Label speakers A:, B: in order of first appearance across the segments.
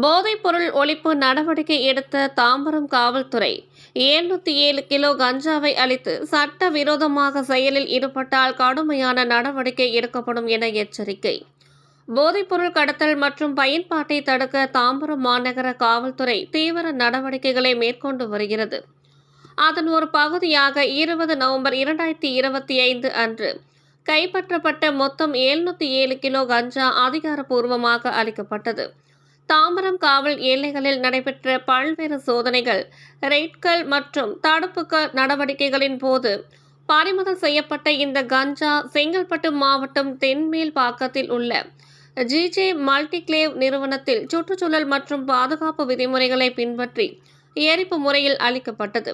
A: போதைப்பொருள் ஒழிப்பு நடவடிக்கை எடுத்த தாம்பரம் காவல்துறை 707 கிலோ கஞ்சாவை அளித்து சட்டவிரோதமாக செயலில் ஈடுபட்டால் கடுமையான நடவடிக்கை எடுக்கப்படும் என எச்சரிக்கை. போதைப்பொருள் கடத்தல் மற்றும் பயன்பாட்டை தடுக்க தாம்பரம் மாநகர காவல்துறை தீவிர நடவடிக்கைகளை மேற்கொண்டு வருகிறது. அதன் ஒரு பகுதியாக 20 நவம்பர் 2025 அன்று கைப்பற்றப்பட்ட மொத்தம் 707 கிலோ கஞ்சா அதிகாரப்பூர்வமாக அளிக்கப்பட்டது. தாம்பரம் காவல் எல்லைகளில் நடைபெற்ற பல்வேறு சோதனைகள், ரெய்ட்கள் மற்றும் தடுப்பு நடவடிக்கைகளின் போது பறிமுதல் செய்யப்பட்ட இந்த கஞ்சா செங்கல்பட்டு மாவட்டம் தென்மேல்பாக்கத்தில் உள்ள ஜிஜே மல்டிகிளேவ் நிறுவனத்தில் சுற்றுச்சூழல் மற்றும் பாதுகாப்பு விதிமுறைகளை பின்பற்றி எரிப்பு முறையில் அளிக்கப்பட்டது.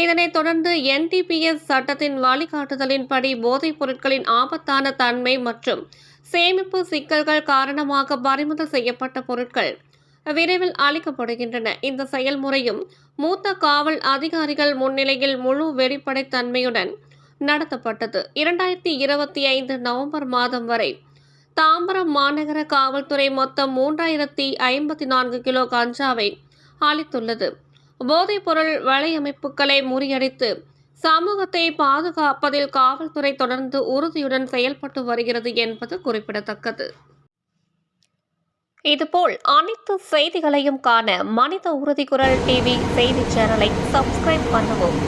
A: இதனைத் தொடர்ந்து NDPS சட்டத்தின் வழிகாட்டுதலின்படி போதைப் பொருட்களின் ஆபத்தான தன்மை மற்றும் சேமிப்பு சிக்கல்கள் காரணமாக பறிமுதல் செய்யப்பட்ட பொருட்கள் விரைவில் அளிக்கப்படுகின்றன. இந்த செயல்முறையும் மூத்த காவல் அதிகாரிகள் முன்னிலையில் முழு வெளிப்படைத்தன்மையுடன் நடத்தப்பட்டது. 2025 நவம்பர் மாதம் வரை தாம்பரம் மாநகர காவல்துறை மொத்தம் 3054 கிலோ கஞ்சாவை அளித்துள்ளது. போதைப்பொருள் வலையமைப்புகளை முறியடித்து சமூகத்தை பாதுகாப்பதில் காவல்துறை தொடர்ந்து உறுதியுடன் செயல்பட்டு வருகிறது என்பது குறிப்பிடத்தக்கது. இதுபோல் அனைத்து செய்திகளையும் காண மனித உறுதி குரல் டிவி செய்தி சேனலை சப்ஸ்கிரைப் பண்ணவும்.